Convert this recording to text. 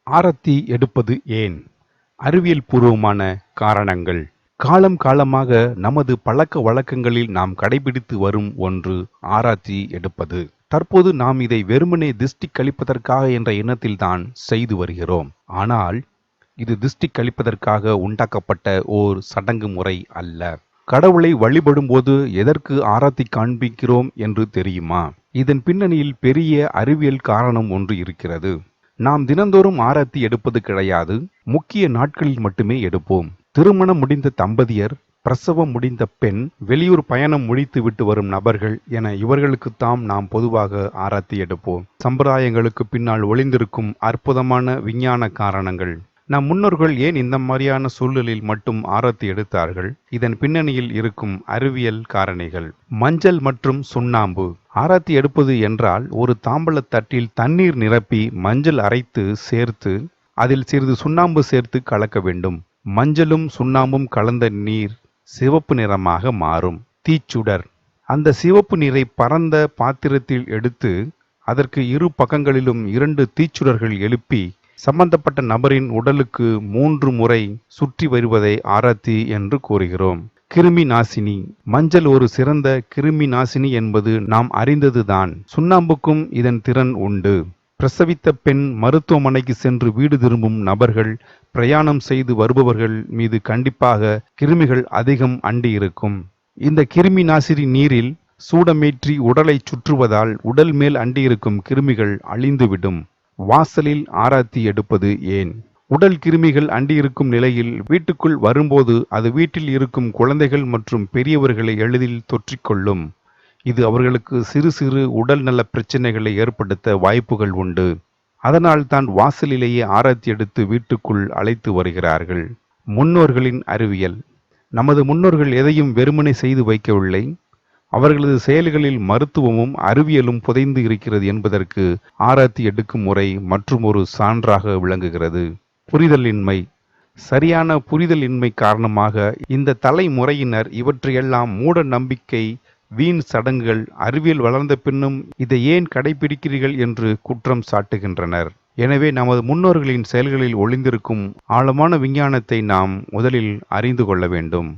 ஆரத்தி எடுப்பது ஏன்? அறிவியல் பூர்வமான காரணங்கள். காலம் காலமாக நமது பழக்க வழக்கங்களில் நாம் கடைபிடித்து வரும் ஒன்று ஆராத்தி எடுப்பது. தற்போது நாம் இதை வெறுமனே திஷ்டி கழிப்பதற்காக என்ற எண்ணத்தில்தான் செய்து வருகிறோம். ஆனால் இது திஷ்டி கழிப்பதற்காக உண்டாக்கப்பட்ட ஓர் சடங்கு முறை அல்ல. கடவுளை வழிபடும்போது எதற்கு ஆராத்தி காண்பிக்கிறோம் என்று தெரியுமா? இதன் பின்னணியில் பெரிய அறிவியல் காரணம் ஒன்று இருக்கிறது. நாம் தினந்தோறும் ஆராத்தி எடுப்பது கிடையாது. முக்கிய நாட்களில் மட்டுமே எடுப்போம். திருமணம் முடிந்த தம்பதியர், பிரசவம் முடிந்த பெண், வெளியூர் பயணம் முடித்து விட்டு வரும் நபர்கள் என இவர்களுக்குத்தாம் நாம் பொதுவாக ஆராத்தி எடுப்போம். சம்பிரதாயங்களுக்கு பின்னால் ஒளிந்திருக்கும் அற்புதமான விஞ்ஞான காரணங்கள். நம் முன்னோர்கள் ஏன் இந்த மாதிரியான சூழலில் மட்டும் ஆராத்தி எடுத்தார்கள்? இதன் பின்னணியில் இருக்கும் அறிவியல் காரணிகள். மஞ்சள் மற்றும் சுண்ணாம்பு. ஆராத்தி எடுப்பது என்றால் ஒரு தாம்பலத் தட்டில் தண்ணீர் நிரப்பி மஞ்சள் அரைத்து சேர்த்து அதில் சிறிது சுண்ணாம்பு சேர்த்து கலக்க வேண்டும். மஞ்சளும் சுண்ணாம்பும் கலந்த நீர் சிவப்பு நிறமாக மாறும். தீச்சுடர். அந்த சிவப்பு நீரை பரந்த பாத்திரத்தில் எடுத்து அதற்கு இரு பக்கங்களிலும் 2 தீச்சுடர்கள் எழுப்பி சம்பந்தப்பட்ட நபரின் உடலுக்கு 3 முறை சுற்றி வருவதை ஆராத்தி என்று கூறுகிறோம். கிருமி நாசினி. மஞ்சள் ஒரு சிறந்த கிருமி நாசினி என்பது நாம் அறிந்ததுதான். சுண்ணாம்புக்கும் இதன் திறன் உண்டு. பிரசவித்த பெண், மருத்துவமனைக்கு சென்று வீடு திரும்பும் நபர்கள், பிரயாணம் செய்து வருபவர்கள் மீது கண்டிப்பாக கிருமிகள் அதிகம் அண்டி இருக்கும். இந்த கிருமி நாசினி நீரில் சூடமேற்றி உடலை சுற்றுவதால் உடல் மேல் அண்டியிருக்கும் கிருமிகள் அழிந்துவிடும். வாசலில் ஆராத்தி எடுப்பது ஏன்? உடல் கிருமிகள் அண்டியிருக்கும் நிலையில் வீட்டுக்குள் வரும்போது அது வீட்டில் இருக்கும் குழந்தைகள் மற்றும் பெரியவர்களை எளிதில் தொற்றிக்கொள்ளும். இது அவர்களுக்கு சிறு சிறு உடல் நல பிரச்சனைகளை ஏற்படுத்த வாய்ப்புகள் உண்டு. அதனால் தான் வாசலிலேயே ஆராத்தி எடுத்து வீட்டுக்குள் அழைத்து வருகிறார்கள். முன்னோர்களின் அறிவியல். நமது முன்னோர்கள் எதையும் வெறுமனே செய்து வைக்கவில்லை. அவர்களது செயல்களில் மருத்துவமும் அறிவியலும் புதைந்து இருக்கிறது என்பதற்கு ஆராத்தி எடுக்கும் முறை மற்றுமொரு சான்றாக விளங்குகிறது. புரிதலின்மை. சரியான புரிதலின்மை காரணமாக இந்த தலைமுறையினர் இவற்றையெல்லாம் மூட நம்பிக்கை, வீண் சடங்குகள், அறிவியல் வளர்ந்த பின்னும் இதை ஏன் கடைபிடிக்கிறீர்கள் என்று குற்றம் சாட்டுகின்றனர். எனவே நமது முன்னோர்களின் செயல்களில் ஒளிந்திருக்கும் ஆழமான விஞ்ஞானத்தை நாம் முதலில் அறிந்து கொள்ள வேண்டும்.